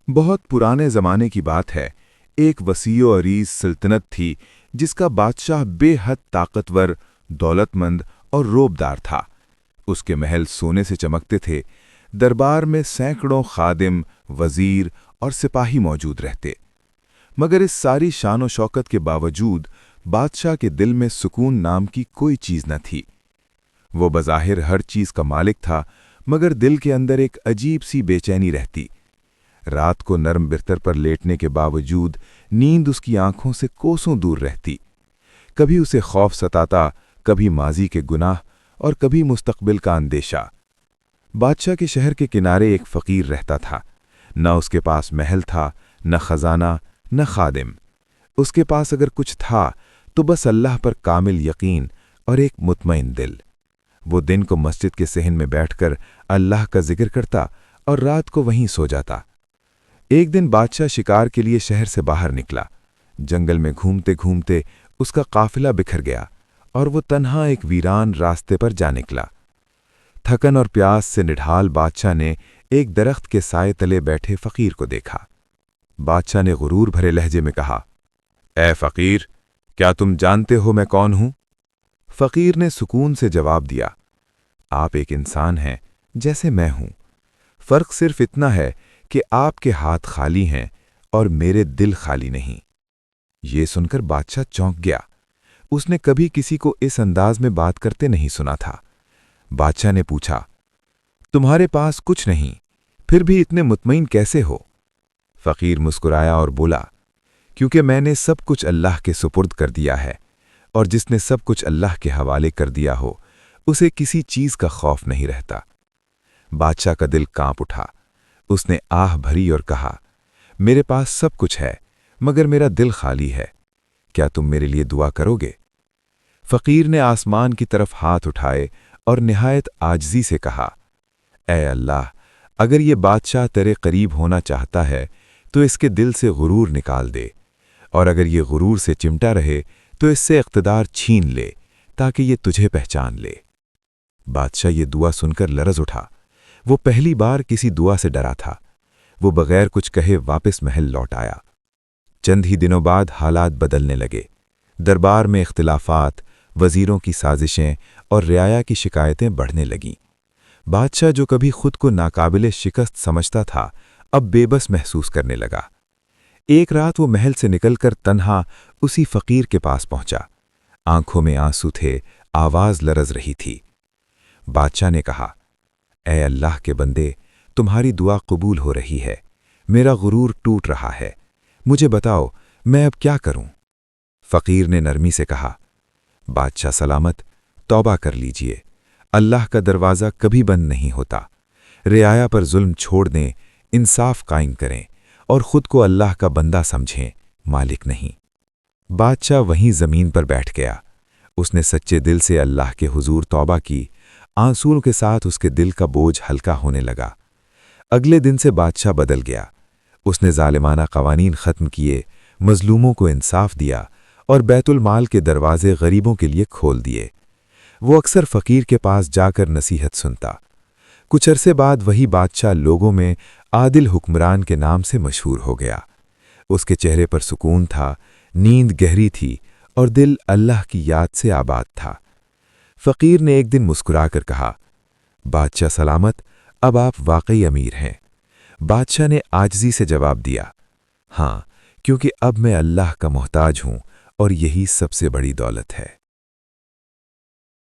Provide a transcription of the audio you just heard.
बहुत पुराने ज़माने की बात है। एक वसीओ अरीज सल्तनत थी जिसका बादशाह बेहद ताकतवर, दौलतमंद और रोबदार था। उसके महल सोने से चमकते थे। दरबार में सैकड़ों खादिम, वजीर और सिपाही मौजूद रहते। मगर इस सारी शान शौकत के बावजूद बादशाह के दिल में सुकून नाम की कोई चीज़ न थी। वो बज़ाहिर हर चीज़ का मालिक था, मगर दिल के अंदर एक अजीब सी बेचैनी रहती। रात को नरम बिस्तर पर लेटने के बावजूद नींद उसकी आंखों से कोसों दूर रहती। कभी उसे खौफ सताता, कभी माजी के गुनाह और कभी मुस्तकबिल का अंदेशा। बादशाह के शहर के किनारे एक फ़कीर रहता था। न उसके पास महल था, न खजाना, न खादिम। उसके पास अगर कुछ था तो बस अल्लाह पर कामिल यकीन और एक मुतमईन दिल। वो दिन को मस्जिद के सहन में बैठकर अल्लाह का जिक्र करता और रात को वहीं सो जाता। एक दिन बादशाह शिकार के लिए शहर से बाहर निकला। जंगल में घूमते घूमते उसका काफिला बिखर गया और वो तन्हा एक वीरान रास्ते पर जा निकला। थकन और प्यास से निढाल बादशाह ने एक दरख्त के साए तले बैठे फ़कीर को देखा। बादशाह ने गुरूर भरे लहजे में कहा, ए फ़कीर, क्या तुम जानते हो मैं कौन हूं? फ़कीर ने सुकून से जवाब दिया, आप एक इंसान हैं जैसे मैं हूं। फ़र्क सिर्फ इतना है कि आपके हाथ खाली हैं और मेरे दिल खाली नहीं। ये सुनकर बादशाह चौंक गया। उसने कभी किसी को इस अंदाज में बात करते नहीं सुना था। बादशाह ने पूछा, तुम्हारे पास कुछ नहीं, फिर भी इतने मुतमईन कैसे हो? फ़कीर मुस्कुराया और बोला, क्योंकि मैंने सब कुछ अल्लाह के सुपुर्द कर दिया है, और जिसने सब कुछ अल्लाह के हवाले कर दिया हो उसे किसी चीज़ का खौफ नहीं रहता। बादशाह का दिल कांप उठा। उसने आह भरी और कहा, मेरे पास सब कुछ है, मगर मेरा दिल खाली है। क्या तुम मेरे लिए दुआ करोगे? फ़कीर ने आसमान की तरफ हाथ उठाए और निहायत आजिज़ी से कहा, ए अल्लाह, अगर ये बादशाह तेरे करीब होना चाहता है तो इसके दिल से गुरूर निकाल दे, और अगर ये गुरूर से चिमटा रहे तो इससे इक़्तिदार छीन ले ताकि ये तुझे पहचान ले। बादशाह ये दुआ सुनकर लरज़ उठा। वो पहली बार किसी दुआ से डरा था। वो बगैर कुछ कहे वापस महल लौट आया। चंद ही दिनों बाद हालात बदलने लगे। दरबार में इख्तिलाफात, वजीरों की साजिशें और रियाया की शिकायतें बढ़ने लगीं। बादशाह जो कभी खुद को नाकाबिले शिकस्त समझता था, अब बेबस महसूस करने लगा। एक रात वो महल से निकलकर तन्हा उसी फ़कीर के पास पहुंचा। आंखों में आंसू थे, आवाज़ लरज़ रही थी। बादशाह ने कहा, ए अल्लाह के बंदे, तुम्हारी दुआ कबूल हो रही है। मेरा गुरूर टूट रहा है। मुझे बताओ, मैं अब क्या करूं? फ़कीर ने नरमी से कहा, बादशाह सलामत, तौबा कर लीजिए। अल्लाह का दरवाज़ा कभी बंद नहीं होता। रियाया पर जुल्म छोड़ दें, इंसाफ कायम करें और खुद को अल्लाह का बंदा समझें, मालिक नहीं। बादशाह वहीं ज़मीन पर बैठ गया। उसने सच्चे दिल से अल्लाह के हुजूर तौबा की। आंसुओं के साथ उसके दिल का बोझ हल्का होने लगा। अगले दिन से बादशाह बदल गया। उसने जालिमाना कवानीन ख़त्म किए, मजलूमों को इंसाफ दिया और बैतुल माल के दरवाजे गरीबों के लिए खोल दिए। वो अक्सर फ़कीर के पास जाकर नसीहत सुनता। कुछ अरसे बाद वही बादशाह लोगों में आदिल हुक्मरान के नाम से मशहूर हो गया। उसके चेहरे पर सुकून था, नींद गहरी थी और दिल अल्लाह की याद से आबाद था। फ़कीर ने एक दिन मुस्कुराकर कहा, बादशाह सलामत, अब आप वाकई अमीर हैं। बादशाह ने आजिज़ी से जवाब दिया, हाँ, क्योंकि अब मैं अल्लाह का मोहताज हूँ और यही सबसे बड़ी दौलत है।